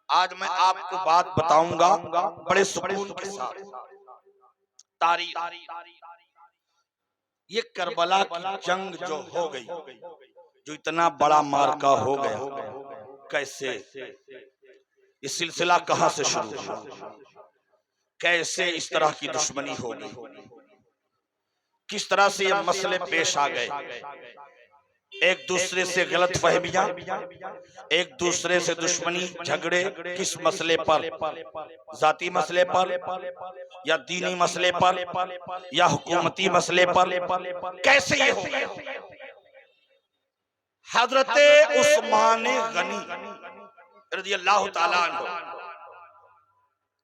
आज मैं आपको बात बताऊंगा बड़े सुकून के साथ। तारीख, ये करबला की जंग जो हो गई, जो इतना बड़ा मार्का हो गया, कैसे ये सिलसिला कहां से शुरू हुआ, कैसे इस तरह की दुश्मनी हो गई, किस तरह से ये मसले पेश आ गए, एक दूसरे से गलत फहमियां, एक दूसरे से दुश्मनी, झगड़े, किस मसले पर, जाती मसले पर या दीनी मसले पर या हुकूमती मसले पर, कैसे ये हो गया। हजरते उस्मान गनी रज़ियल्लाहु ताला अन्हु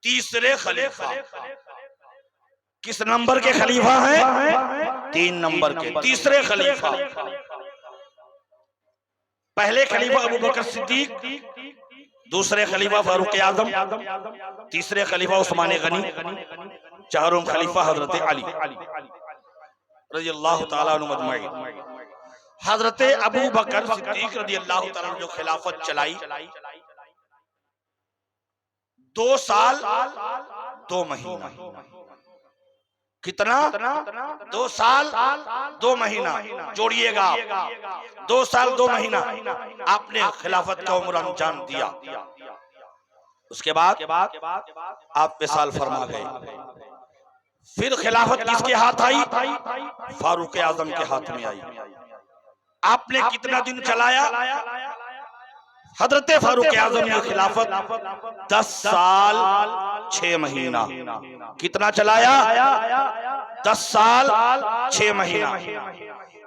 तीसरे खलीफा, किस नंबर के खलीफा हैं? 3 नंबर के तीसरे खलीफा। पहले खलीफा अबू बकर सिद्दीक, दूसरे खलीफा फारूक आजम, तीसरे खलीफा उस्मान गनी, चारों खलीफा हजरत अली रज़ियल्लाहु ताला अन्हु मजमईन। हजरत अबू बकर सिद्दीक रज़ियल्लाहु ताला अन्हु जो खिलाफत चलाई 2 साल 2 महीना। कितना? 2 साल 2 महीना, जोड़िएगा 2 साल 2 महीना आपने खिलाफत का उम्र अंजाम दिया। उसके बाद आप विसाल फरमा गए। फिर खिलाफत किसके हाथ आई? फारूक आजम के हाथ में आई। आपने कितना दिन चलाया? हजरत फारूक आजम ने खिलाफत 10 साल 6 महीना। कितना चलाया? 10 साल 6 महीना।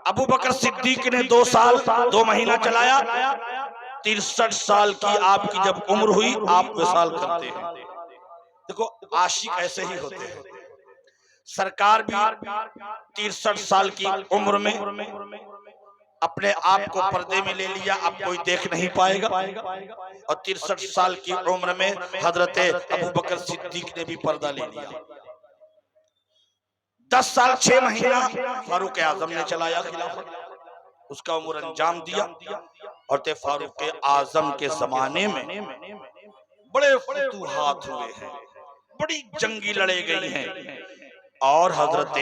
अबू बकर सिद्दीक ने 2 साल 2 महीना चलाया। 63 साल की आपकी जब उम्र हुई, आप विसाल करते हैं। देखो, आशिक ऐसे ही होते हैं। सरकार भी 63 साल की उम्र में अपने आप को पर्दे में ले लिया, अब कोई देख नहीं पाएगा। और 63 साल की उम्र में हजरत अबू बकर सिद्दीक ने भी पर्दा ले लिया। 10 साल 6 महीना फारूक आजम ने चलाया खिलाफत, उसका उम्र अंजाम दिया। और ते फारूक आजम के जमाने में बड़े फतूहात हुए हैं, बड़ी जंगी लड़े गई हैं। और हजरत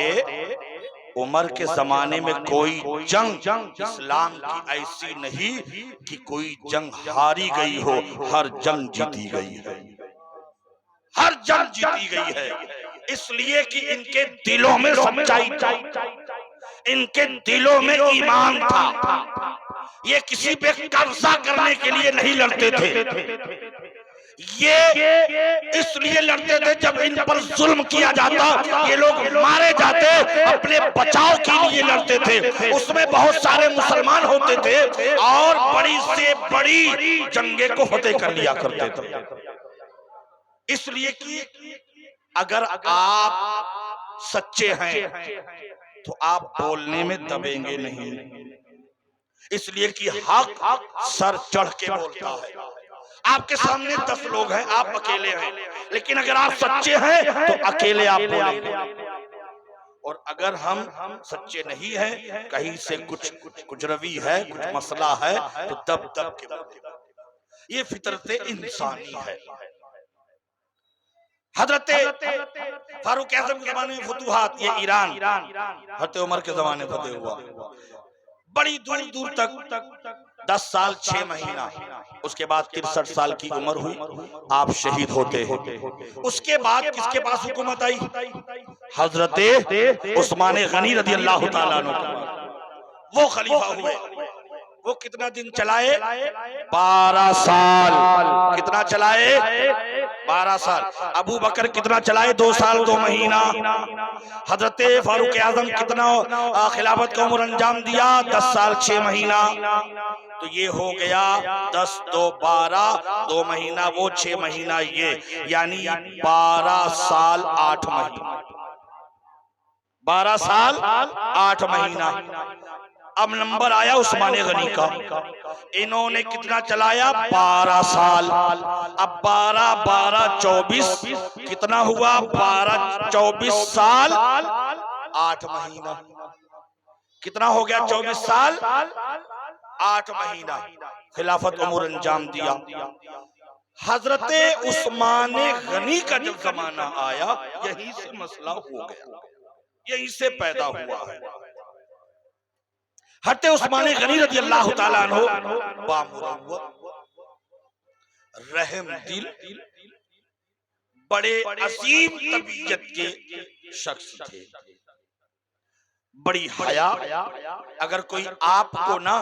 उमर के जमाने में कोई जंग इस्लाम की ऐसी नहीं कि कोई जंग हारी गई हो, हर जंग जीती गई है, हर जंग जीती गई है। इसलिए कि इनके दिलों में सच्चाई था, इनके दिलों में ईमान था। ये किसी पे कब्जा करने के लिए नहीं लड़ते थे, ये इसलिए लड़ते थे जब इन पर जुल्म किया जाता, ये लोग मारे जाते, अपने बचाव के लिए लड़ते थे। उसमें बहुत सारे मुसलमान होते थे और बड़ी से बड़ी जंगे को फतेह कर लिया करते थे। इसलिए कि अगर आप सच्चे हैं तो आप बोलने में दबेंगे नहीं, इसलिए कि हक सर चढ़ के बोलता है। आपके सामने 10 लोग हैं, आप अकेले हैं, लेकिन अगर आप सच्चे हैं तो अकेले आप बोलेंगे। और अगर हम सच्चे नहीं हैं, कहीं से कुछ रवि है, कुछ मसला है, तो दब दब के बोलेंगे। ये फितरते इंसानी है। हजरत फारूक आजम के जमाने में फतूहात, ये ईरान हजरत उमर के जमाने फतेह हुआ। बड़ी दूर दूर तक 10 साल 6 महीना। उसके बाद 63 साल की उम्र हुई, आप शहीद होते हैं। उसके बाद किसके पास हुकूमत आई? हजरत उस्मान गनी रज़ियल्लाहु ताला अन्हु, वो खलीफा हुए। वो कितना दिन चलाए? 12 साल। कितना चलाए? 12 साल। अबू बकर कितना चलाए? 2 साल 2 महीना। हजरत फारूक आजम कितना खिलाफत का उम्र अंजाम दिया? 10 साल 6 महीना। तो ये हो गया 10 2 12 2 महीना वो 6 महीना ये, यानी 12 साल 8 महीना। 12 साल 8 महीना। अब नंबर आया उस्मान गनी का। इन्होंने कितना चलाया? 12 साल। अब 12 12 24 कितना हुआ? 12 24 साल 8 महीना। कितना हो गया? 24 साल 8 महीना खिलाफत उम्र अंजाम दिया। हजरते उस्मान गनी का जब जमाना आया, यहीं से मसला हो गया, यहीं से पैदा हुआ है। हजरत उस्मान गनी रज़ी अल्लाह ताला अन्हु बामुरव्वत, रहम दिल, बड़े अजीम तबीयत के शख्स थे, बड़ी हया। अगर कोई आपको ना,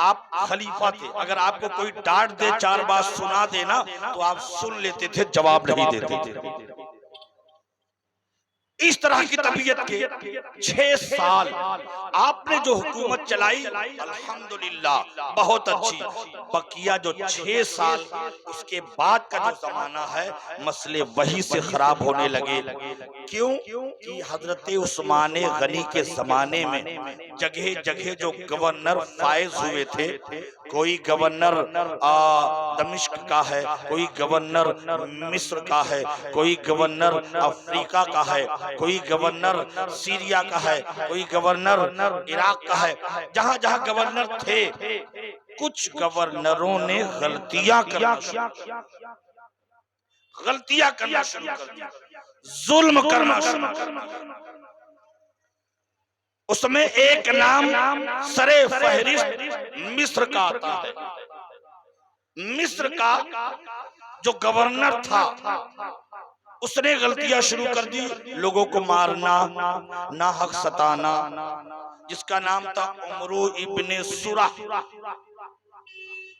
आप खलीफा थे, अगर आपको कोई डांट दे, चार बात सुना देना, तो आप सुन लेते थे, जवाब नहीं देते थे। इस तरह की तबीयत के 6 साल आपने जो हुकूमत चलाई, अल्हम्दुलिल्लाह बहुत अच्छी। बकिया जो 6 साल उसके बाद का जो जमाना है, मसले वही से खराब होने लगे। क्यों कि हजरत उस्मान गनी के जमाने में जगह जगह जो गवर्नर फायज हुए थे, कोई गवर्नर दमिश्क का है, कोई गवर्नर मिस्र का है, कोई गवर्नर अफ्रीका का है, कोई गवर्नर सीरिया का है, कोई गवर्नर इराक का है। जहां जहां गवर्नर थे, कुछ गवर्नरों ने गलतियां करना शुरू कर दी, जुल्म करना शुरू कर दिया। उसमें एक नाम सरे फहरिस्त मिस्र का आता है। मिस्र का जो गवर्नर था, उसने गलतियां शुरू कर दी, लोगों को मारना, नाहक सताना, जिसका नाम था उमरू इब्ने सुरा।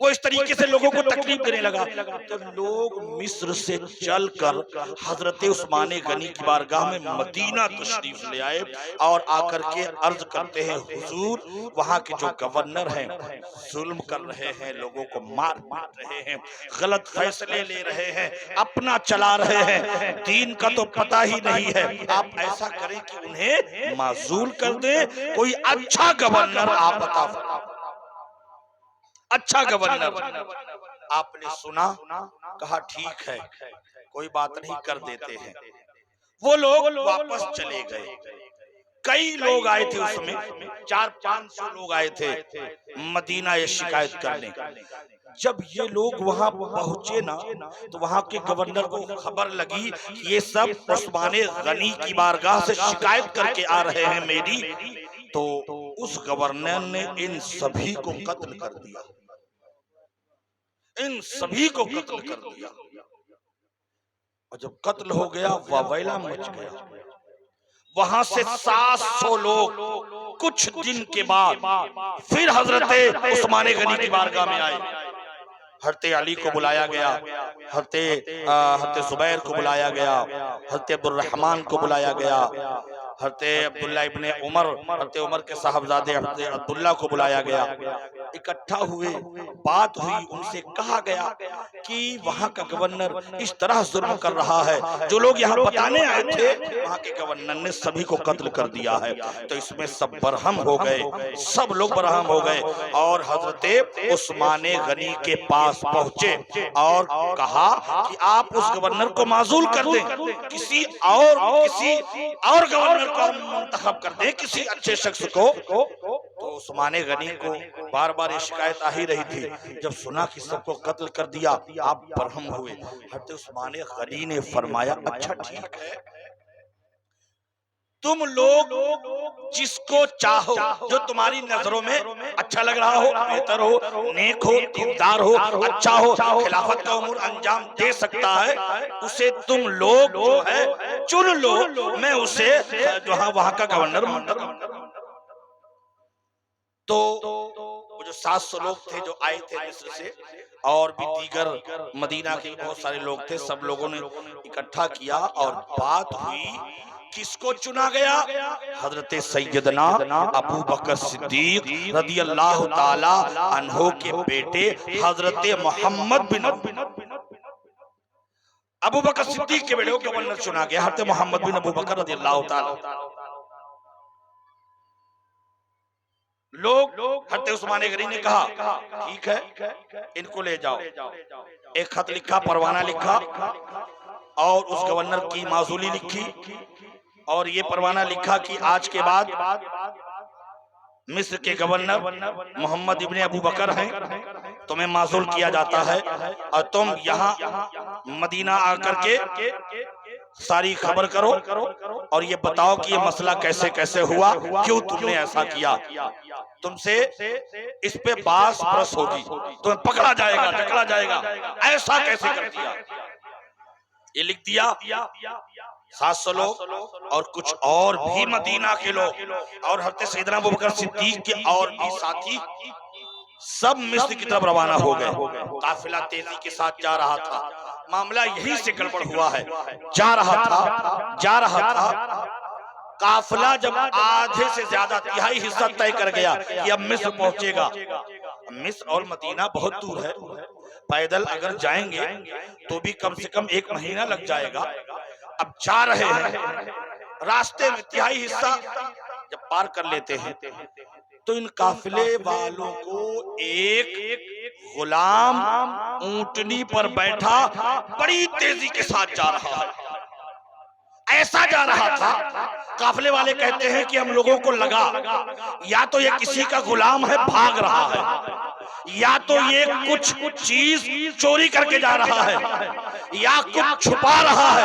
वो इस तरीके से लोगों को तकलीफ देने लगा। तो लोग मिस्र से चलकर हजरत उस्मान गनी की बारगाह में मदीना तशरीफ ले आए और आकर के अर्ज करते हैं, हुजूर वहां के जो गवर्नर हैं जुल्म कर रहे हैं, लोगों को मार रहे हैं, गलत फैसले ले रहे हैं, अपना चला रहे हैं, दीन का तो पता ही नहीं है। आप ऐसा करें कि उन्हें माजूल कर दें, कोई अच्छा गवर्नर आप बता, अच्छा गवर्नर। आपने सुना, कहा ठीक है, कोई बात नहीं, कर देते हैं। वो लोग वापस चले गए। कई लोग आए थे, उसमें 400-500 लोग आए थे मदीना ये शिकायत करने। जब ये लोग वहां पहुंचे ना, तो वहां के गवर्नर को खबर लगी कि ये सब उस्मान गनी की बारगाह से शिकायत करके आ रहे हैं मेरी, तो उस गवर्नर ने इन सभी को कत्ल कर दिया, इन सभी को कत्ल कर दिया। और जब कत्ल हो गया, वावैला मच गया। वहां से 700 लोग कुछ दिन के बाद फिर हजरत उस्मान गनी की बारगाह में आए। हजरत अली को बुलाया गया, हजरत जुबैर को बुलाया गया, हजरत अब्दुर्रहमान को बुलाया गया, हजरत अब्दुल्ला इब्ने उमर, हजरत उमर के साहबजादे हजरत अब्दुल्ला को बुलाया गया। इकट्ठा हुए, बात हुई, उनसे कहा गया कि वहां का गवर्नर इस तरह जुल्म कर रहा है, जो लोग यहाँ बताने आए थे वहां के गवर्नर ने सभी को कत्ल कर दिया है। तो इसमें सब बरहम हो गए, सब लोग बरहम हो गए और हजरत उस्मान गनी के पास पहुंचे और कहा कि आप उस गवर्नर को माजूल कर दें, किसी और गवर्नर को मुंतखब कर दें, किसी अच्छे शख्स को। तो उस्मान गनी को बार बार ये शिकायत आ ही रही थी। जब सुना कि सबको कत्ल कर दिया, आप बरहम हुए। हजरत उस्मान गनी ने फरमाया, अच्छा ठीक है, तुम लोग जिसको चाहो, जो तुम्हारी नजरों में अच्छा लग रहा हो, बेहतर हो, नेक हो, दीनदार हो, अच्छा हो, खिलाफत का उमूर अंजाम दे सकता है, उसे तुम लोग जो है चुन लो, मैं उसे जो वहां का गवर्नर मुंतखब। तो वो जो 700 लोग थे जो आए थे मिस्र से, और भी दीगर मदीना के बहुत सारे लोग थे, सब लोगों ने इकट्ठा किया और बात हुई। किसको चुना गया? हजरत सैयदना अबू बकर सिद्दीक रज़ी अल्लाह ताला अन्हो के बेटे हजरत मोहम्मद बिन अबू बकर सिद्दीक के बेटे को गवर्नर चुना गया, हजरत मोहम्मद बिन अबू बकर रज़ी अल्लाह ताला। लोग हजरत उस्मान गनी ने कहा ठीक है, इनको ले जाओ। एक खत लिखा, परवाना लिखा और उस गवर्नर की माजूली लिखी और ये परवाना लिखा कि आज के बाद मिस्र के गवर्नर मोहम्मद इब्ने अबू बकर हैं तुम्हें माजूल किया जाता है और तुम यहाँ मदीना आकर के सारी खबर करो और ये बताओ कि ये मसला कैसे कैसे हुआ, क्यों तुमने ऐसा किया। तुमसे इस पे बास बरस होगी, तुम्हें पकड़ा जाएगा, जकड़ा जाएगा, ऐसा कैसे कर दिया। ये लिख दिया 700 लोग और कुछ और भी मदीना के लोग और हज़रत सैयदना अबू बकर सिद्दीक के और भी साथी सब मिस्र की तरफ रवाना हो गए। काफिला तेजी के साथ जा रहा था। मामला यही से गड़बड़ हुआ है। जा रहा था काफिला जब आधे से ज्यादा तिहाई हिस्सा तय कर गया कि अब मिस्र पहुंचेगा। मिस्र और मदीना बहुत दूर है, पैदल अगर जाएंगे तो भी कम से कम 1 महीना लग जाएगा। अब जा रहे हैं, रास्ते में तिहाई हिस्सा जब पार कर लेते हैं तो इन काफिले वालों को एक गुलाम ऊंटनी पर बैठा बड़ी तेजी के साथ जा रहा है। ऐसा जा रहा था, काफिले वाले कहते हैं कि हम लोगों को लगा या तो ये किसी का गुलाम है भाग रहा है, या तो ये कुछ चीज चोरी करके जा रहा है, या कुछ छुपा रहा है,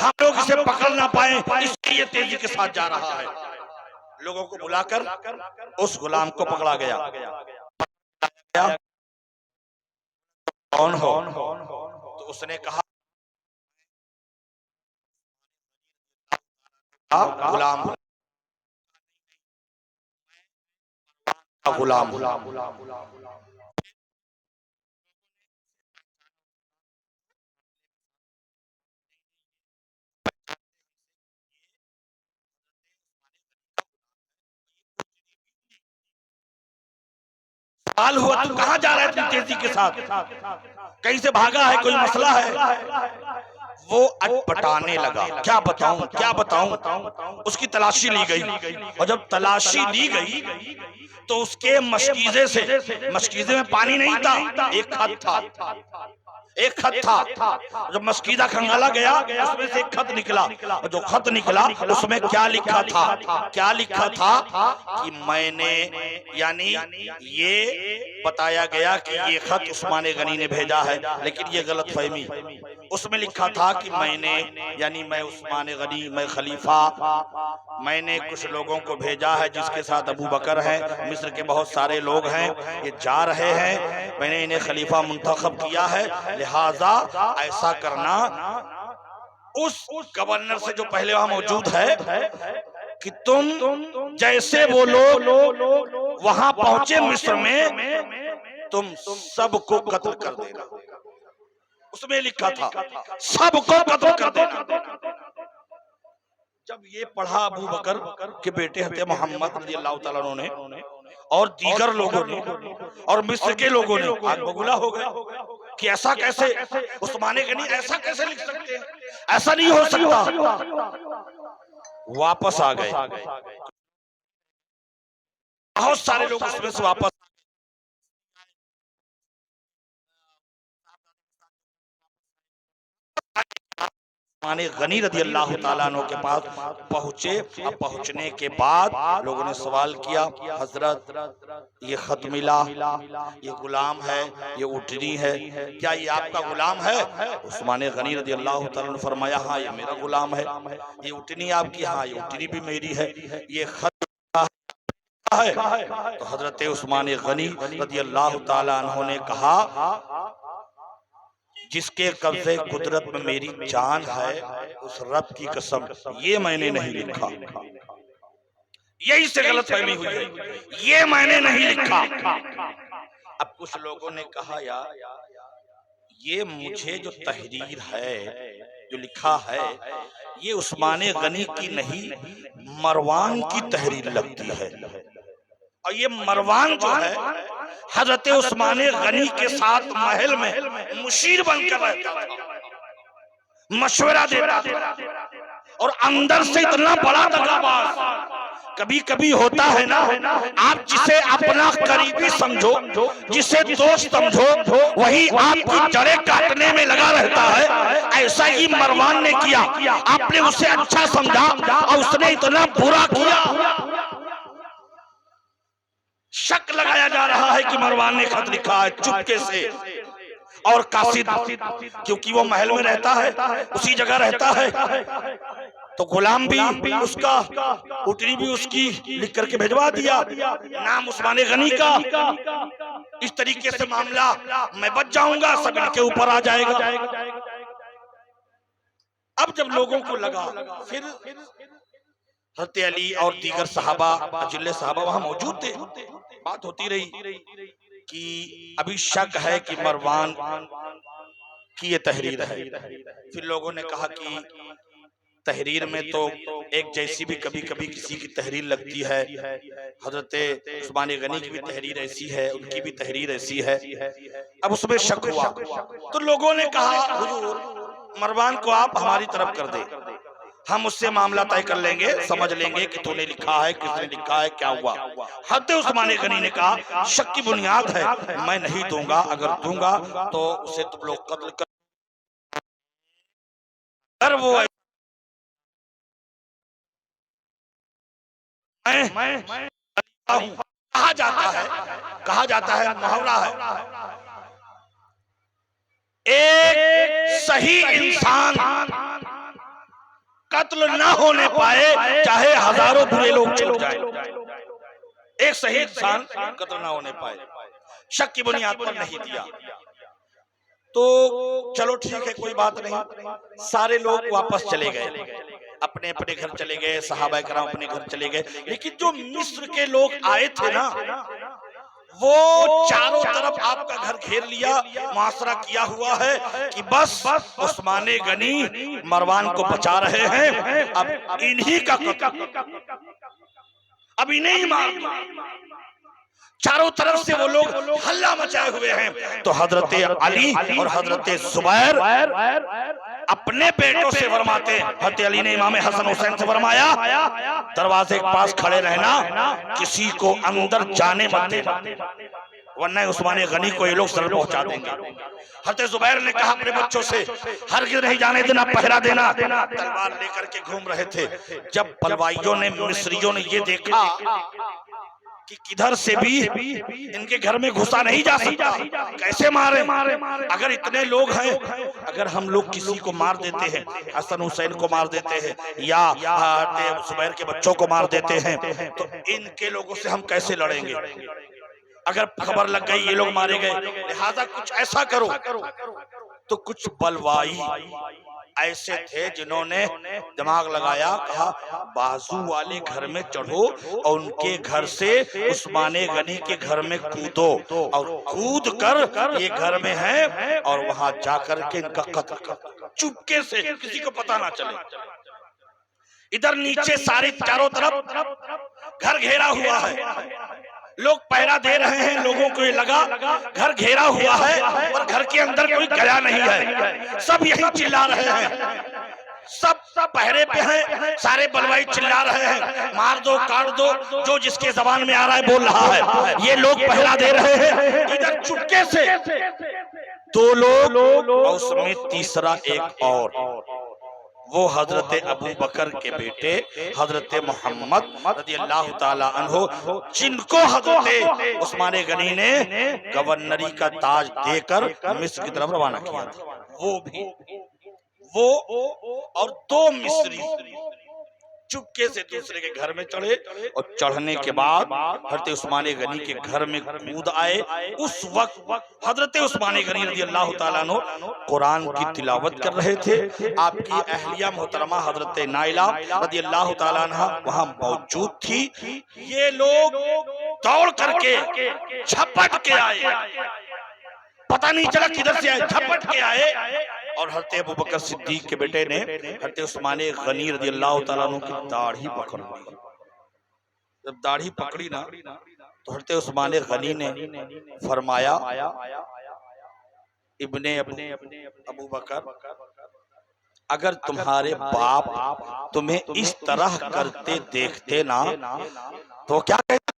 हम लोग इसे पकड़ ना पाए इसलिए ये तेजी के साथ जा रहा है। लोगों को बुलाकर उस गुलाम को पकड़ा गया। कौन हो? तो उसने कहा गुलाम गुलाम सवाल हुआ तू कहाँ जा रहा है इतनी तेजी के साथ, कहीं से भागा है, कोई मसला है? वो अटपटाने लगा, क्या बताऊं। उसकी तलाशी ली गई और जब तलाशी ली गई तो उसके मशकीजे में पानी नहीं था, एक खत था। जब मशकीदा खंगाला गया उसमें से एक खत निकला और जो खत निकला उसमें क्या लिखा था कि मैंने, यानी ये बताया गया कि ये खत उस्मान गनी ने भेजा है, लेकिन ये गलत फहमी। उसमें लिखा था कि मैंने, यानी मैं उस्मान गनी, मैं खलीफा, मैंने कुछ लोगों को भेजा है जिसके साथ अबू बकर है, मिस्र के बहुत सारे लोग हैं, ये जा रहे हैं, मैंने इन्हें खलीफा मुंतखब किया है, लिहाजा ऐसा करना उस गवर्नर से जो पहले वहां मौजूद है कि तुम जैसे वो लोग वहां पहुंचे मिस्र में तुम सबको कत्ल कर देना। उसमें लिखा था सबको कत्ल कर देना। जब ये पढ़ा अबू बकर के बेटे हज़रत मोहम्मद रज़ियल्लाहु ताला अन्हु ने और दीगर लोगों ने और मिस्र के लोगों ने आग बबूला हो गए कि ऐसा कैसे, उस्मान गनी ऐसा कैसे लिख सकते हैं, ऐसा नहीं हो सकता। वापस आ गए, बहुत सारे लोग उसमें से वापस उस्मान गनी रज़ियल्लाहु ताला अन्हु के पास पहुंचे। अब पहुंचने के बाद लोगों ने सवाल किया, हजरत ये खत मिला, ये गुलाम है, ये ऊँटनी है, क्या ये आपका गुलाम है? उस्मान गनी रज़ियल्लाहु ताला अन्हु ने फरमाया हाँ ये मेरा गुलाम है। ये ऊँटनी आपकी? हाँ ये ऊँटनी भी मेरी है। ये खत है? तो हजरत उस्मान गनी रज़ियल्लाहु ताला अन्हु ने कहा जिसके कब्जे कुदरत में मेरी जान है उस रब की कसम ये मैंने नहीं लिखा, यही से गलत फहमी हुई है, ये मैंने नहीं लिखा। अब कुछ लोगों ने कहा यार ये मुझे जो तहरीर है जो लिखा है ये उस्मान गनी की नहीं मरवान की तहरीर लगती है, और ये मरवान जो है हजरत उस्मान गनी के साथ महल में मुशीर बनकर रहता था, मशवरा देता था, और अंदर से इतना बड़ा दगाबाज। कभी कभी होता है ना, आप जिसे अपना करीबी समझो, जिसे दोस्त समझो, वही आपकी जड़ें काटने में लगा रहता है। ऐसा ही मरवान ने किया, आपने उसे अच्छा समझा और उसने इतना बुरा किया। शक लगाया जा रहा है कि मरवान ने खत लिखा है चुपके से, और कासिद क्योंकि वो महल में रहता है, उसी जगह रहता है, तो गुलाम भी उसका, उटरी भी उसकी, लिख करके भिजवा दिया नाम उस्मान गनी का। इस तरीके से मामला मैं बच जाऊंगा, सब इनके ऊपर आ जाएगा। अब जब लोगों को लगा, फिर हज़रत अली और दीगर सहाबा, अजिल्ले सहाबा वहां मौजूद थे, बात होती रही कि अभी शक है कि मरवान की ये तहरीर है। फिर लोगों ने कहा कि तहरीर में तो एक जैसी भी कभी कभी किसी की तहरीर लगती है, हजरत उस्मान गनी की भी तहरीर ऐसी है, उनकी भी तहरीर ऐसी है। अब उसमें शक हुआ तो लोगों ने कहा हुजूर मरवान को आप हमारी तरफ कर दे, हम उससे मामला तय कर लेंगे, समझ लेंगे कि तूने लिखा है, किसने लिखा है, क्या हुआ। हज़रत उस्मान गनी ने कहा शक की बुनियाद है, मैं नहीं दूंगा, अगर दूंगा तो उसे तुम लोग कत्ल कर। वो मैं कहा जाता है मुहावरा है, एक सही इंसान कत्ल ना होने पाए चाहे हजारों बुरे लोग छूट जाए, एक सही इंसान कत्ल ना होने पाए, शक की बुनियाद पर नहीं दिया। तो चलो ठीक है, कोई बात नहीं, सारे लोग वापस चले गए, अपने अपने घर चले गए, सहाबा कराम अपने घर चले गए। लेकिन जो मिस्र के लोग आए थे ना, वो चारों तरफ आपका घर घेर लिया, मुआसरा किया हुआ है कि बस उस्मान गनी मरवान को बचा रहे हैं, अब इन्हीं का अब इन्हें ही मार दो। चारों तरफ से वो लोग हल्ला मचाए हुए हैं। तो हजरत अली और हजरत जुबैर अपने बेटों से फरमाते, हजरत अली ने इमाम हसन हुसैन से फरमाया दरवाजे के पास खड़े रहना, किसी को अंदर जाने मत देना, वरना उस्मान गनी को ये लोग सर पहुंचा देंगे। हजरत जुबैर ने कहा अपने बच्चों से हरगिज़ नहीं जाने देना, पहरा देना। तलवार लेकर के घूम रहे थे। जब बलवाइयों ने, मिस्रियों ने ये देखा कि किधर से भी इनके घर में घुसा नहीं जा सकता, कैसे मारे, अगर इतने लोग हैं, अगर हम लोग किसी को मार देते हैं, हसन हुसैन को मार देते हैं या जुबैर के बच्चों को मार देते हैं, तो इनके लोगों से हम कैसे लड़ेंगे। अगर खबर लग गई ये लोग मारे गए, लिहाजा कुछ ऐसा करो। तो कुछ बलवाई ऐसे थे जिन्होंने दिमाग लगाया, कहा बाजू वाले घर में चढ़ो और उनके घर से उस्मान गनी के घर में कूदो, और कूद कर ये घर में है और वहां जाकर के इनका कत्ल कर, चुपके से, किसी को पता ना चले। इधर नीचे सारी चारों तरफ घर घेरा हुआ है, लोग पहरा दे रहे हैं, लोगों को ये लगा घर घेरा हुआ है और घर के अंदर कोई गया नहीं है, सब यही चिल्ला रहे हैं, सब पहरे पे हैं, सारे बलवाई चिल्ला रहे हैं मार दो, काट दो, जो जिसके जबान में आ रहा है बोल रहा है, ये लोग पहरा दे रहे हैं। इधर चुपके से दो लोग और उसमें तीसरा एक और, वो हजरत अबू बकर के बेटे हजरत मोहम्मद रज़ियल्लाहु ताला अन्हु, जिनको हजरत उस्मान गनी ने गवर्नरी का ताज देकर मिस्र की तरफ रवाना किया था, वो और दो मिस्री चुपके से दूसरे के घर में चढ़े, और चढ़ने के बाद हजरत उस्मान गनी के घर में कूद आए। उस वक्त हजरत उस्मान गनी रज़ियल्लाहु ताला अन्हु कुरान की तिलावत कर रहे थे। आपकी अहलिया मोहतरमा हजरत नाइला रज़ियल्लाहु ताला अन्हा वहां मौजूद थी। ये लोग दौड़ करके झपट के आए, पता नहीं चला किधर से आए, झपट के आए, और हज़रत अबू बकर सिद्दीक के बेटे ने हज़रत उस्मान गनी रज़ियल्लाहु ताला अन्हु की दाढ़ी पकड़ ली। जब दाढ़ी पकड़ी ना, तो हज़रत उस्मान गनी ने फरमाया इब्ने अबू बकर, अगर तुम्हारे बाप तुम्हें इस तरह करते देखते ना तो क्या कहते,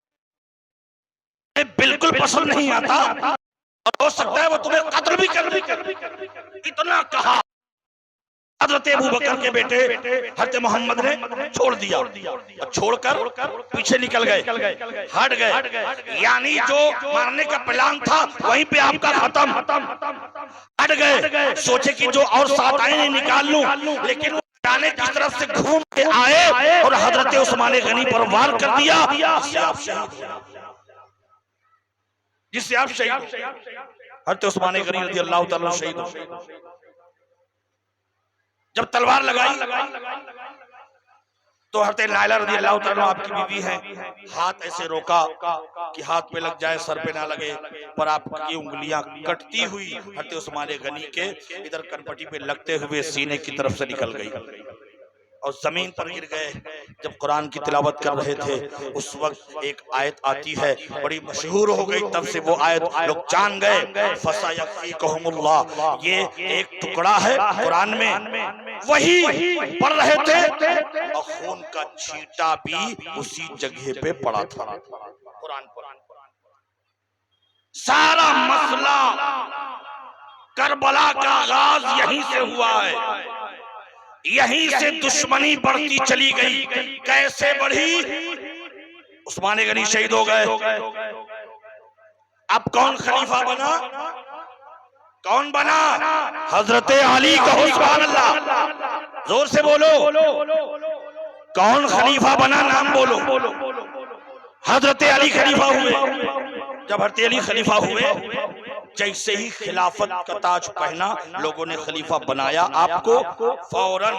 बिल्कुल पसंद नहीं आता, और हो सकता है वो तुम्हें कत्ल भी कर। इतना कहा, हजरत अबू बकर के बेटे हजरत मोहम्मद ने छोड़ दिया और छोड़कर पीछे निकल गए, हट गए। यानी जो मारने का प्लान था वहीं पे आपका खत्म। हट गए, सोचे कि जो और 7 आए निकाल लूं, लेकिन जाने किस तरफ से घूम के आए और हजरत उस्मान गनी पर वार कर दिया, जिससे आप शहीद। हजरत उस्मान गनी रज़ी अल्लाह ताला शहीद हो। जब तलवार लगाई तो हजरत नायला रज़ी अल्लाह ताला आपकी बीवी है, हाथ ऐसे रोका कि हाथ पे लग जाए, सर पे ना लगे, पर आपकी उंगलियां कटती हुई हजरत उस्मान गनी के इधर कनपटी पे लगते हुए सीने की तरफ से निकल गई और जमीन पर गिर गए। जब कुरान की तिलावत कर रहे थे उस वक्त एक आयत आती है, बड़ी मशहूर हो गई, तब से वो आयत लोग जान गए, फसायफ़ीकुहुमुल्लाह, ये एक टुकड़ा है कुरान में, वही पढ़ रहे थे और खून का छींटा भी उसी जगह पे पड़ा था कुरान पर। सारा मसला करबला का आगाज यहीं से हुआ है, यहीं से दुश्मनी बढ़ती चली गई। कैसे बढ़ी? उस्मान गनी शहीद हो गए। अब कौन खलीफा बना? कौन बना? हजरत अली। कहो सुभान अल्लाह, जोर से बोलो। कौन खलीफा बना? नाम बोलो। हजरत अली खलीफा हुए। जब हजरत अली खलीफा हुए, जैसे ही खिलाफत का ताज पहना, लोगों ने खलीफा बनाया आपको, फौरन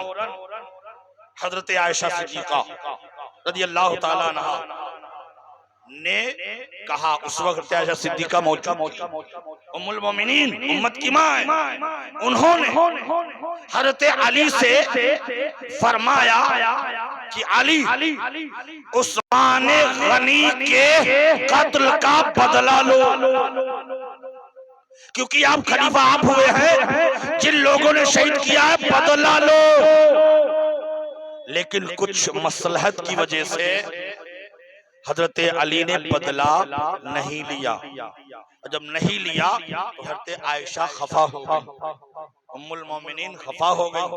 हजरत आयशा सिद्दीका रज़ी अल्लाह ताला अन्हा ने कहा, उस वक्त आयशा सिद्दीका उम्मुल मोमिनीन, उम्मत की मां है, उन्होंने हजरत अली से फरमाया कि अली, उस्मान गनी के कत्ल का बदला लो, क्योंकि आप खलीफा आप हुए हैं, जिन लोगों ने शहीद किया है बदला लो। लेकिन कुछ मसलहत की वजह से हजरत अली ने बदला नहीं लिया। जब नहीं लिया तो हजरत आयशा खफा हो गई, उम्मुल मोमिनीन खफा हो गई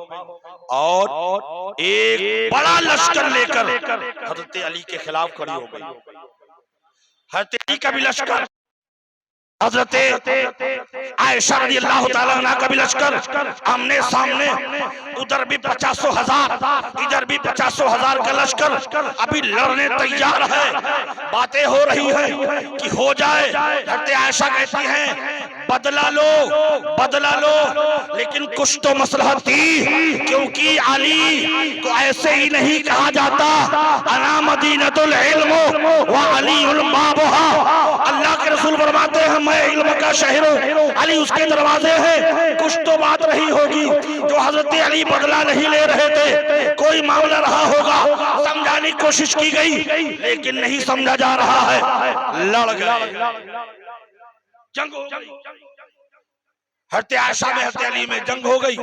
और एक बड़ा लश्कर लेकर हजरत अली के खिलाफ खड़ी हो गई। हजरत अली का भी लश्कर, हजरत आयशा रज़ी अल्लाह ताला अन्हा का भी लश्कर आमने सामने, उधर भी 50,000, इधर भी 50,000 का लश्कर अभी लड़ने तैयार है। बातें हो रही हैं कि हो जाए। हजरत आयशा कहती हैं बदला लो, बदला लो, लेकिन कुछ तो मसलहत थी, क्योंकि अली को ऐसे ही नहीं कहा जाता, अना मदीनतुल इल्म व अलीउल बाबुहा। अल्लाह के रसूल फरमाते हैं मैं इल्म का शहर हूं, अली उसके दरवाजे हैं। कुछ तो बात रही होगी जो हजरत अली बदला नहीं ले रहे थे, कोई मामला रहा होगा। समझाने की कोशिश की गई लेकिन नहीं समझा जा रहा है, लड़ गए, जंग हो गई। हजरत आयशा में हजरत अली में जंग हो गई।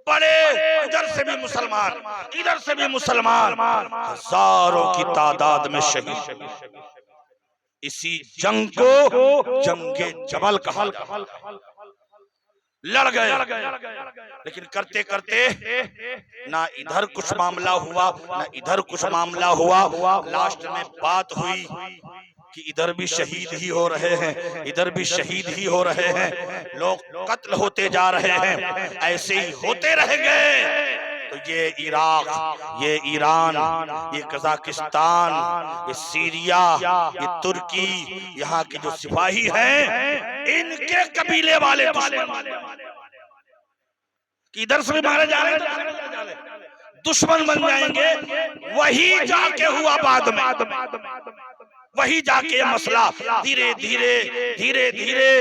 बड़े इधर से भी मुसलमान, इधर से भी मुसलमान, हजारों की तादाद में शहीद। इसी जंग को जंगे जमल कहा। लड़ गए, लेकिन करते करते ना इधर कुछ मामला हुआ ना इधर कुछ मामला हुआ। लास्ट में बात हुई कि इधर भी शहीद ही हो रहे हैं, इधर भी शहीद ही हो रहे हैं, लोग कत्ल होते जा रहे हैं, ऐसे ही होते रह गए। तो ये इराक, ये ईरान, ये कजाकिस्तान, ये सीरिया, ये तुर्की, यहाँ के जो सिपाही हैं, इनके कबीले वाले किधर से भी मारे जा रहे हैं, दुश्मन बन जाएंगे। वही जाके हुआ बाद में, वही जाके मसला धीरे धीरे धीरे धीरे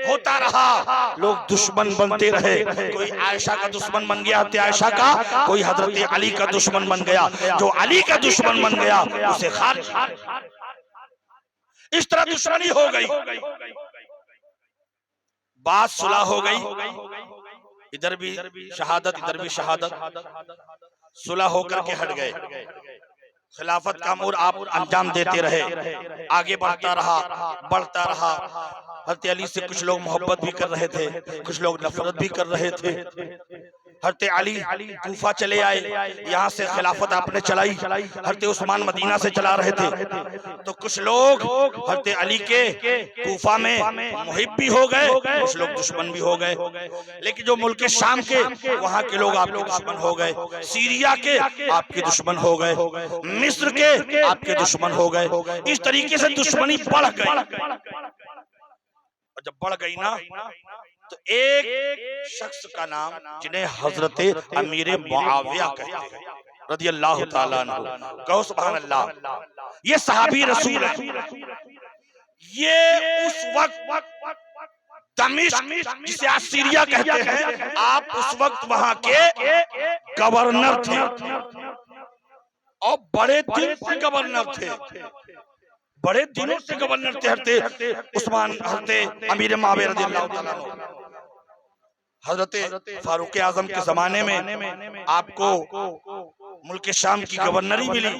होता रहा। लोग दुश्मन बनते रहे, कोई आयशा का दुश्मन बन गया आयशा का, कोई हजरत अली का दुश्मन बन गया, जो अली का दुश्मन बन गया उसे खारिज। इस तरह दुश्मनी हो गई। बात सुलह हो गई, इधर भी शहादत इधर भी शहादत, सुलह होकर के हट गए। खिलाफत का अमूर आप अंजाम देते रहे, आगे बढ़ता रहा, बढ़ता रहा। हज़रत अली से कुछ लोग मोहब्बत भी कर रहे थे, कुछ लोग नफरत भी कर रहे थे। हज़रत अली कूफा चले आए, यहाँ से खिलाफत आपने चलाई। हज़रत उस्मान मदीना से चला रहे थे, तो कुछ लोग हज़रत अली के कूफा में मुहिब भी हो गए, कुछ लोग दुश्मन भी हो गए। लेकिन जो मुल्क शाम के, वहाँ के लोग आपके दुश्मन हो गए, सीरिया के आपके दुश्मन हो गए, मिस्र के आपके दुश्मन हो गए। इस तरीके से दुश्मनी बढ़ गई। और जब बढ़ गई ना, तो एक शख्स का नाम, जिन्हें हजरत अमीर मुआविया कहते हैं रज़ी अल्लाह ताला अन्हु, कहो सुभान अल्लाह। ये सहाबी रसूल है। ये उस वक्त दमिश्क, जिसे आज सीरिया कहते हैं, आप उस वक्त वहां के गवर्नर थे और बड़े दिन से गवर्नर थे, बड़े दिनों से गवर्नर थे। हज़रत उस्मान, हज़रत अमीर मुआविया रज़ी अल्लाह ताला अन्हु, हज़रत फारूक आज़म के जमाने में आपको मुल्क शाम की गवर्नरी मिली।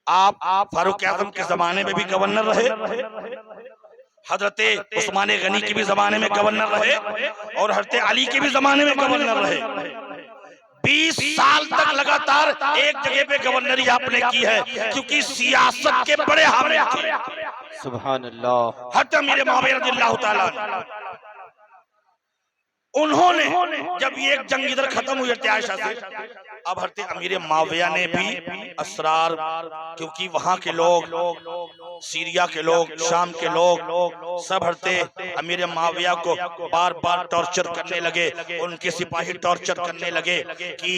आप फारूक आज़म के जमाने में भी गवर्नर रहे, हज़रत उस्मान गनी के भी जमाने में गवर्नर रहे, और हज़रत अली के भी जमाने में गवर्नर रहे। 20 साल तक लगातार एक जगह पे गवर्नरी आपने की है, क्योंकि सियासत के बड़े हामिल थे। सुभान अल्लाह। हज़रत अमीर मुआविया रज़ियल्लाहु ताला अन्हु, उन्होंने जब ये एक जंग इधर खत्म हुई थी आयशा से, अब हज़रत अमीर मुआविया ने भी असरार, क्योंकि वहां के लोग, सीरिया के लोग, शाम के लोग, सब हज़रत अमीर मुआविया को बार बार टॉर्चर करने लगे। उनके सिपाही टॉर्चर करने लगे कि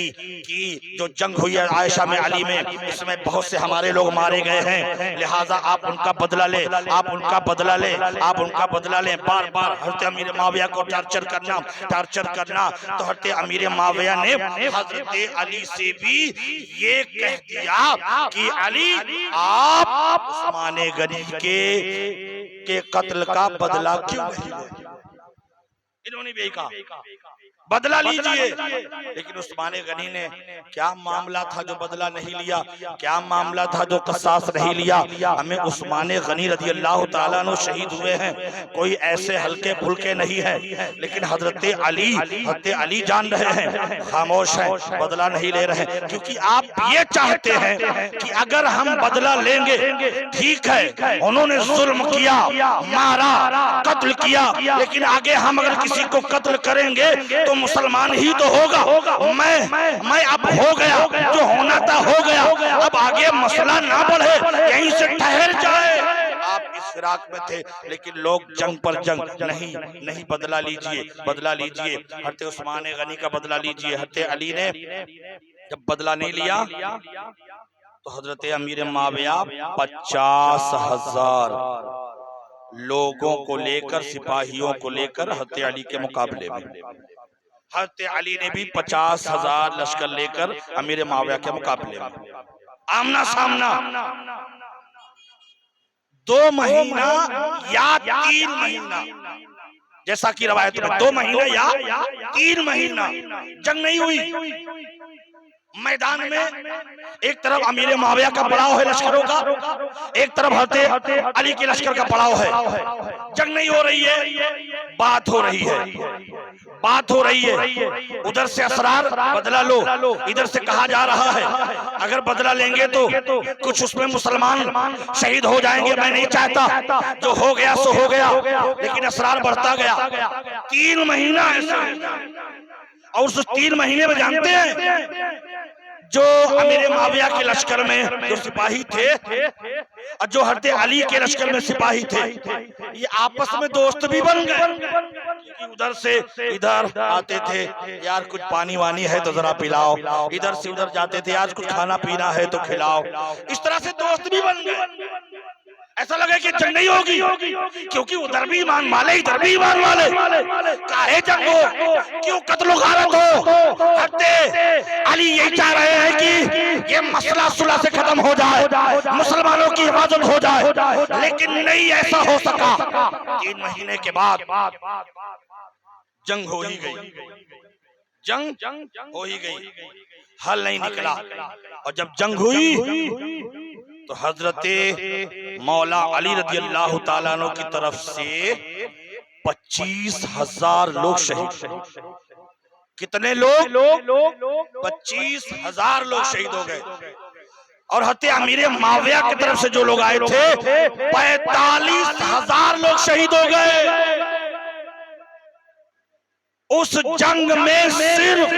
जो जंग हुई है आयशा में, अली में, इसमें बहुत से हमारे लोग मारे गए हैं, लिहाजा आप उनका बदला ले, आप उनका बदला ले, आप उनका बदला ले। बार बार हज़रत अमीर मुआविया को टॉर्चर करना। तो हज़रत अमीर मुआविया ने हज़रत अली से भी ये कह दिया कि अली, आप उस्मान गनी के कत्ल का बदला क्यों नहीं ले? इन्होंने भी कहा बदला लीजिए, लेकिन उस्मान गनी ने क्या मामला था जो बदला नहीं लिया, क्या मामला था जो कसास नहीं लिया? हमें उस्मान गनी रज़ी अल्लाह ताला अन्हु शहीद हुए हैं, कोई ऐसे हल्के फुल्के नहीं है। लेकिन हज़रत अली जान रहे हैं, खामोश है, बदला नहीं ले रहे, क्योंकि आप ये चाहते हैं कि अगर हम बदला लेंगे, ठीक है उन्होंने जुल्म किया, मारा, कत्ल किया, लेकिन आगे हम अगर किसी को कत्ल करेंगे तो मुसलमान ही तो होगा। मैं अब हो गया, जो होना था हो गया, अब आगे मसला ना बढ़े, यहीं से ठहर जाए। आप इस फिराक में थे, लेकिन लोग जंग पर जंग, नहीं बदला लीजिए, बदला लीजिए, हज़रत उस्मान गनी का बदला लीजिए। हज़रत अली ने जब बदला नहीं लिया, तो हज़रत अमीर मुआविया 50,000 लोगों को लेकर, सिपाहियों को लेकर हज़रत अली के मुकाबले में, हज़रत अली ने भी 50,000 लश्कर लेकर अमीर मुआविया के मुकाबले में आमना सामना। 2 महीना या 3 महीना, जैसा कि रवायत में 2 महीना या 3 महीना जंग नहीं हुई। मैदान में एक तरफ अमीर मुआविया का पड़ाव है लश्करों का, एक तरफ हज़रत अली के लश्कर का पड़ाव है। जंग नहीं हो रही है, बात हो रही है, बात हो रही है। उधर से असरार बदला लो, इधर से कहा जा रहा है अगर बदला लेंगे तो कुछ उसमें मुसलमान शहीद हो जाएंगे। मैं नहीं चाहता, जो हो गया सो हो गया, लेकिन असरार बढ़ता गया। 3 महीना ऐसा, और उस 3 महीने में जानते हैं जो अमीर मुआविया के लश्कर में जो सिपाही थे और जो हज़रत अली के लश्कर में सिपाही थे, ये आपस में दोस्त भी बन गए। उधर से इधर आते थे, यार कुछ पानी वानी है तो जरा पिलाओ, इधर से उधर जाते थे, आज कुछ खाना पीना है तो खिलाओ। इस तरह से दोस्त भी बन गए। ऐसा लगे कि जंग नहीं होगी, क्योंकि उधर भी ईमान वाले, इधर भी ईमान वाले, काहे जंग हो, क्यों कत्ल गारत हो? हज़रत अली यही चाह रहे हैं कि ये मसला सुलह से खत्म हो जाए, मुसलमानों की हिफाजत हो जाए, लेकिन नहीं ऐसा हो सका। 3 महीने के बाद जंग हो ही गई। जंग हो ही गई, हल नहीं निकला। और जब जंग हुई तो हजरते मौला अली रजी अल्लाह ताला अन्हु की तरफ से 25,000 लोग शहीद। कितने लोग? 25,000 लोग शहीद हो गए। और हते अमीर माविया की तरफ से जो लोग आए थे 45,000 लोग शहीद हो गए। उस जंग में सिर्फ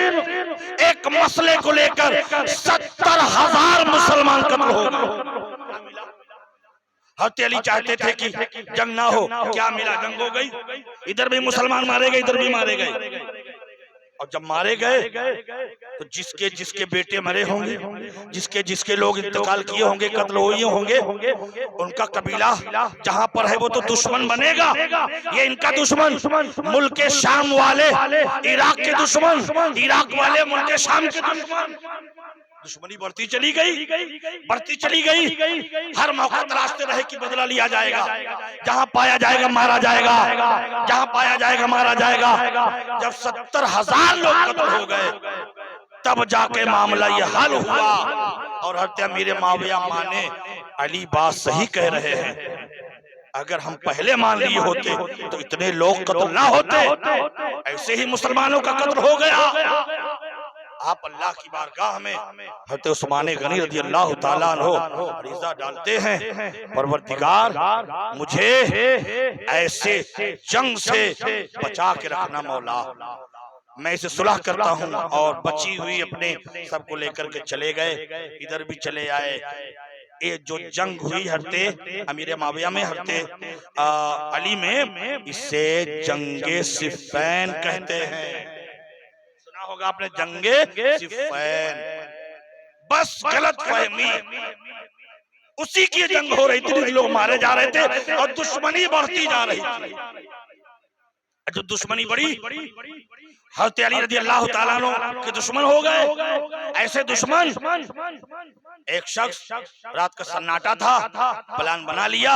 एक मसले को लेकर 70,000 मुसलमान कत्ल हो गए। हज़रत अली चाहते थे कि जंग ना हो, क्या मिला? जंग हो गई, इधर भी मुसलमान मारे गए, इधर भी मारे गए। और जब मारे गए तो जिसके जिसके बेटे मरे होंगे, जिसके जिसके लोग इंतकाल किए होंगे, कत्ल हुए होंगे, उनका कबीला जहां पर है वो तो दुश्मन बनेगा। ये इनका दुश्मन, मुल्क के शाम वाले इराक के दुश्मन, इराक वाले मुल्क के शाम के दुश्मन। दुश्मनी बढ़ती चली गई, बढ़ती चली गई। हर मौका तलाशते रहे कि बदला लिया जाएगा, जहां पाया जाएगा मारा जाएगा, जहां पाया जाएगा मारा जाएगा। जब 70,000 लोग कत्ल हो गए तब जाके मामला ये हल हुआ। और हत्या मेरे माविया माने अली बात सही कह रहे हैं, अगर हम पहले मान लिए होते तो इतने लोग कत्ल ना होते। ऐसे ही मुसलमानों का कत्ल हो गया। आप अल्लाह की बारगाह में हज़रत उस्मान गनी रज़ी अल्लाह ताला अन्हु रिज़ा डालते हैं, परवरदिगार मुझे ऐसे जंग से बचा के रखना मौला। मैं इसे सुलह करता हूँ। और बची हुई अपने सबको लेकर के चले गए, इधर भी चले आए। ये जो जंग हुई हरते अमीर माविया में, हरते अली में, इसे जंगे सिफ़ैन कहते हैं। होगा आपने, जंगे सिफ़ैन। बस गलत फहमी, उसी की जंग हो रही थी, लोग मारे जा रहे थे और दुश्मनी बढ़ती जा रही थी। जो दुश्मनी बढ़ी, हज़रत अली रज़ी अल्लाह ताला अन्हु के दुश्मन हो गए। ऐसे दुश्मन, एक शख्स रात का सन्नाटा था, प्लान बना लिया,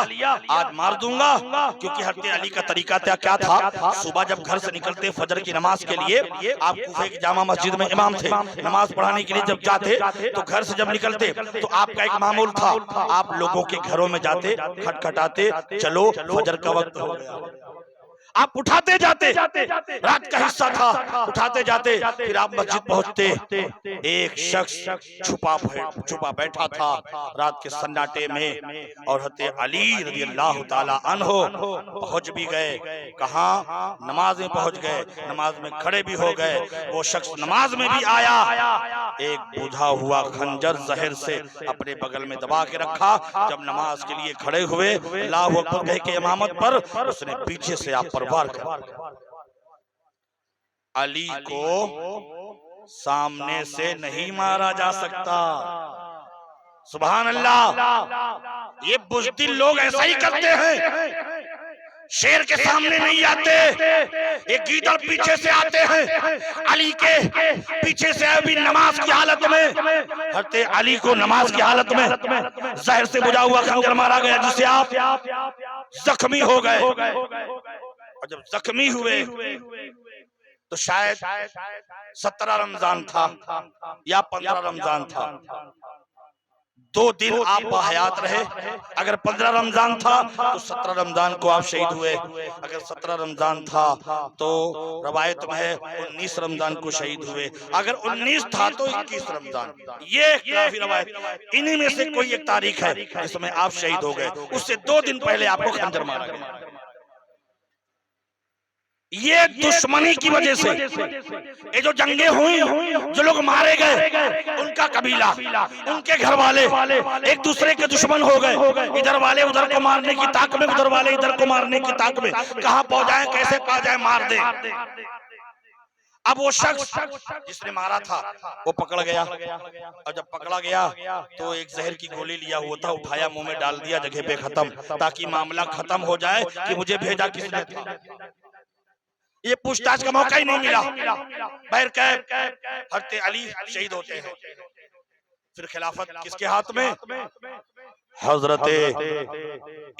आज मार दूंगा। क्योंकि हज़रत अली का तरीका क्या था, सुबह जब घर से निकलते फजर की नमाज के लिए, आप कूफे की जामा मस्जिद में इमाम थे, नमाज पढ़ाने के लिए जब जाते तो घर से जब निकलते तो आपका एक मामूल था, आप लोगों के घरों में जाते, खटखटाते, चलो फजर का वक्त हो गया। आप उठाते जाते, रात का हिस्सा था, उठाते जाते, फिर आप मस्जिद पहुंचते, एक शख्स छुपा बैठा था रात के सन्नाटे में। और हज़रत अली रज़ी अल्लाह ताला अन्हु पहुंच भी गए। कहाँ? नमाज में पहुंच गए, नमाज में खड़े भी हो गए। वो शख्स नमाज में भी आया, एक बुझा हुआ खंजर जहर से अपने बगल में दबा के रखा। जब नमाज के लिए खड़े हुए, अल्लाहु अकबर कह के इमामत पर, उसने पीछे से आप पर वार कर। अली को सामने से नहीं मारा जा सकता। सुभान अल्लाह। ये बुज़दिल लोग ऐसा ही करते हैं, शेर के सामने नहीं आते, एक गीदड़ पीछे से आते हैं। अली के पीछे से अभी नमाज की हालत में, हज़रत अली को नमाज की हालत में जहर से बुझा हुआ खंजर मारा गया, जिससे आप जख्मी हो गए। और जब जख्मी हुए तो शायद 17 रमजान था या 15 रमजान था, 2 दिन आप हयात रहे। अगर 15 रमजान था तो 17 रमजान को आप शहीद हुए। अगर 17 रमजान था तो रवायत में है 19 रमजान को शहीद हुए। अगर 19 था तो 21 रमजान। ये काफी रवायत, इन्हीं में से कोई एक तारीख है जिसमें आप शहीद हो गए। उससे 2 दिन पहले आपको खंजर मारा गया। ये दुश्मनी की वजह से ये जो जंगे हुई, जो लोग मारे गए, उनका कबीला, उनके घर वाले एक दूसरे के दुश्मन हो गए। इधर वाले उधर को मारने की ताक में, उधर वाले इधर को मारने की ताक में। कहां पहुंचाए, कैसे पा जाए, मार दे। अब वो शख्स जिसने मारा था वो पकड़ गया, और जब पकड़ा गया तो एक जहर की गोली लिया हुआ था, उठाया, मुंह में डाल दिया, जगह पे खत्म, ताकि मामला खत्म हो जाए कि मुझे भेजा किसने था। ये पूछताछ का मौका ही नहीं मिला। बहरकैफ हज़रत अली शहीद होते हैं। फिर खिलाफत किसके हाथ में? हजरत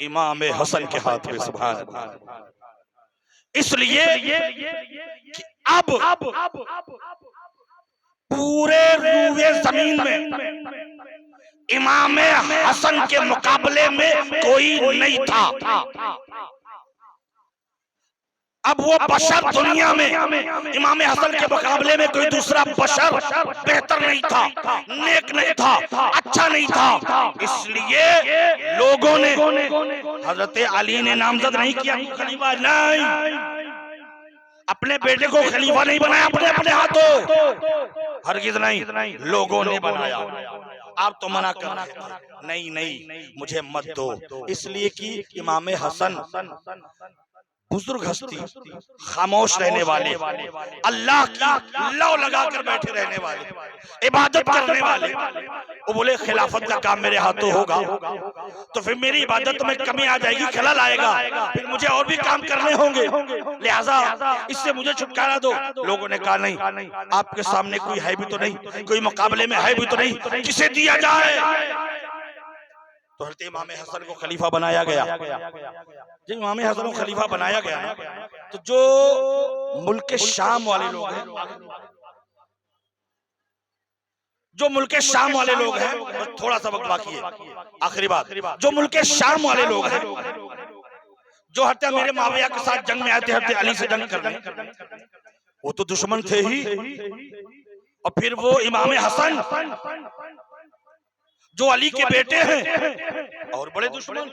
इमाम हसन के हाथ में। सुभान अल्लाह। इसलिए कि अब पूरे रूए जमीन में इमाम हसन के मुकाबले में कोई नहीं था। अब वो बशर दुनिया में इमाम हसन के मुकाबले में कोई दूसरा बशर बेहतर नहीं था, नेक नहीं था, अच्छा नहीं था। इसलिए लोगों ने हजरत अली ने नामजद नहीं किया खलीफा, नहीं, अपने बेटे को खलीफा नहीं बनाया अपने अपने हाथों, हरगिज नहीं, लोगों ने बनाया। आप तो मना कर रहे थे, नहीं नहीं मुझे मत दो, इसलिए कि इमाम हसन बुजुर्ग हस्ती, खामोश रहने वाले, अल्लाह की लौ लगाकर बैठे रहने वाले, इबादत करने वाले। वो बोले खिलाफत का काम मेरे हाथों होगा तो फिर मेरी इबादत में कमी आ जाएगी, खलल आएगा, फिर मुझे और भी काम करने होंगे, लिहाजा इससे मुझे छुटकारा दो। लोगों ने कहा नहीं, आपके सामने कोई है भी तो नहीं, कोई मुकाबले में है भी तो नहीं, किसे दिया जाए? तो हज़रत इमाम हसन को खलीफा बनाया गया। जब इमाम हसन को खलीफा बनाया गया ना, तो जो मुल्क शाम वाले लोग हैं, जो मुल्क शाम वाले लोग हैं, थोड़ा सा वक्त बाकी है, आखिरी बात, जो मुल्क शाम वाले लोग हैं, जो हज़रत अमीर मुआविया के साथ जंग में आए थे, हज़रत अली से जंग करने, वो तो दुश्मन थे ही, और फिर वो इमाम हसन जो अली के बेटे हैं और बड़े दुश्मन।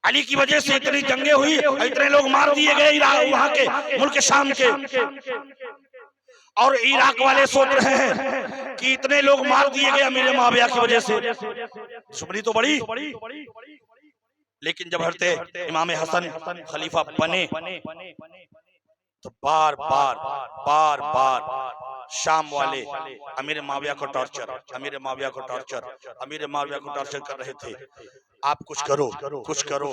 अली की वजह से इतनी जंगें हुई, इतने लोग मार दिए गए वहां के मुल्क शाम के, और इराक वाले सोच रहे हैं कि इतने लोग मार दिए गए अमीर मुआविया की वजह से, दुश्मनी तो बड़ी। लेकिन जब हज़रत इमाम हसन खलीफा बने तो बार बार शाम वाले अमीर मुआविया को टॉर्चर कर रहे थे। आप कुछ करो,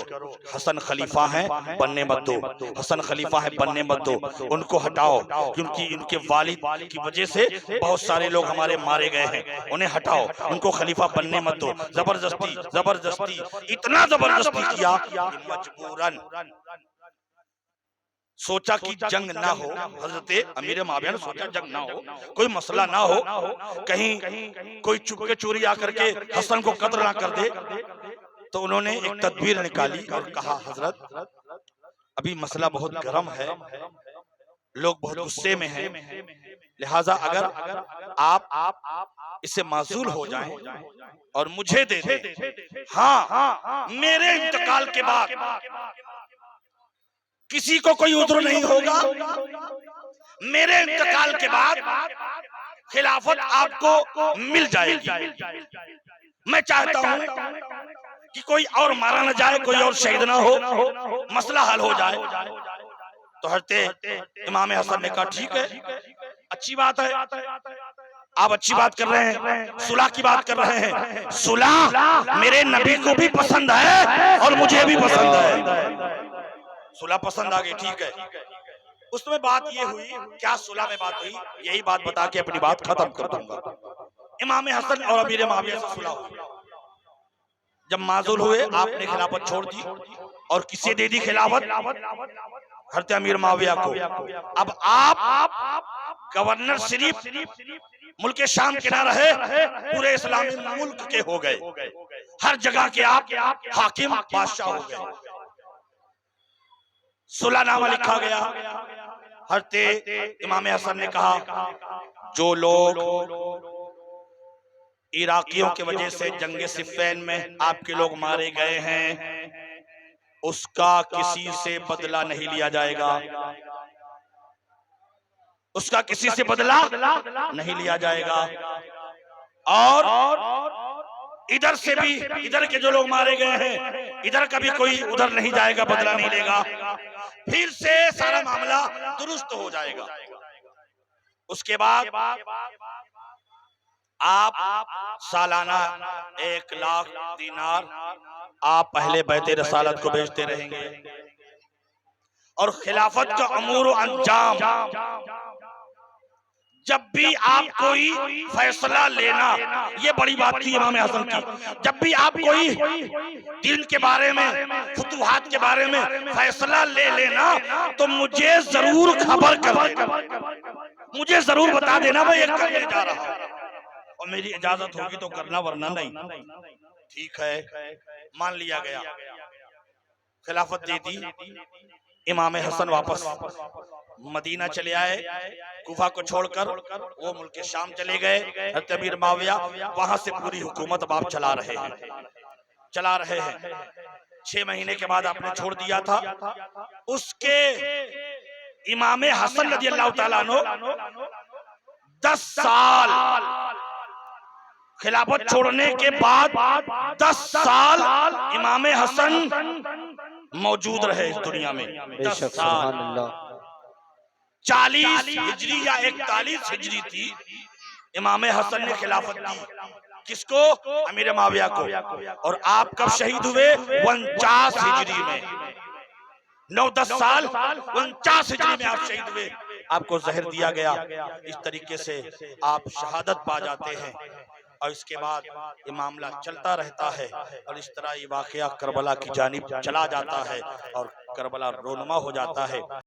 हसन खलीफा है बनने मत दो, हसन खलीफा है बनने मत दो, उनको हटाओ, क्योंकि इनके वालिद की वजह से बहुत सारे लोग हमारे मारे गए हैं, उन्हें हटाओ, उनको खलीफा बनने मत दो। जबरदस्ती इतना जबरदस्ती किया कि मजबूरन सोचा कि जंग ना हो। हजरत अमीर मुआविया ने सोचा जंग ना हो, कोई मसला ना हो, कहीं कोई चुपके चोरी आकर के हसन को कत्ल ना कर दे। तो उन्होंने एक तदबीर निकाली और कहा, हजरत अभी मसला बहुत गर्म है, लोग बहुत गुस्से में हैं, लिहाजा अगर आप इससे माजूल हो जाएं और मुझे दे दें, हाँ मेरे इंतकाल के बाद किसी को कोई उद्र नहीं होगा, मेरे इंतकाल के बाद खिलाफत आपको मिल जाएगी। मैं चाहता हूं कि कोई और मारा न जाए, कोई और शहीद ना हो, मसला हल हो जाए। तो हज़रत इमाम हसन ने कहा ठीक है, अच्छी बात है, आप अच्छी बात कर रहे हैं, सुलह की बात कर रहे हैं, सुलह मेरे नबी को भी पसंद है और मुझे भी पसंद है, सुलह पसंद आ गई, ठीक है। उसमें बात ये हुई, क्या सुलह में बात हुई, यही बात बता के अपनी बात खत्म कर दूंगा। इमाम हसन और अमीर मुआविया से सुलह हुई, जब माजूल हुए आपने खिलाफत छोड़ दी और किसे दे दी खिलाफत? हज़रत अमीर मुआविया को। अब आप गवर्नर शरीफ मुल्क शाम के ना रहे, पूरे इस्लामी मुल्क के हो गए, हर जगह के आप हाकिम बादशाह हो गए। सुलहनामा लिखा गया। हज़रत इमाम हसन ने कहा, जो लोग इराकियों की वजह से जंग सिफ़ैन में आपके लोग मारे गए हैं, उसका किसी से बदला नहीं लिया जाएगा, उसका किसी से बदला नहीं लिया जाएगा, और इधर से भी, इधर के जो लोग मारे गए हैं, इधर का भी कोई उधर नहीं जाएगा, बदला नहीं लेगा, फिर से सारा मामला दुरुस्त हो जाएगा। उसके बाद आप सालाना 1 लाख दीनार आप पहले बैते रसालत को भेजते रहेंगे, और खिलाफत का अमूर अंजाम, जब भी आप कोई फैसला लेना, ये बड़ी बात थी इमाम हसन की, जब भी आप कोई दीन के बारे में, फुतूहात के बारे में फैसला ले लेना तो मुझे जरूर खबर कर देना, मुझे जरूर बता देना, मैं ये करने जा रहा हूं और मेरी इजाजत होगी तो करना, वरना नहीं। ठीक है, मान लिया गया। खिलाफत दे दी। इमाम हसन वापस मदीना चले आए, कुफा को छोड़कर वो मुल्क शाम चले गए। हज़रत अमीर माविया वहां से पूरी हुकूमत अब आप चला रहे हैं। 6 महीने के बाद आपने छोड़ दिया था। उसके इमाम हसन रज़ी अल्लाह ताला अन्हु 10 साल खिलाफत छोड़ने के बाद 10 साल इमाम हसन मौजूद रहे इस दुनिया में। 10 बेशक साल। सुभान अल्लाह। 40 हिजरी या 41 हिजरी थी, इमाम हसन ने खिलाफत दी। किसको? अमीर माविया को। और आप कब शहीद हुए? 49 हिजरी में। 9-10 साल 49 हिजरी में आप शहीद हुए। आपको जहर दिया गया। इस तरीके से आप शहादत पा जाते हैं और इसके बाद ये मामला चलता रहता है और इस तरह ये वाकया करबला की जानिब चला जाता है और करबला रोनुमा हो जाता है।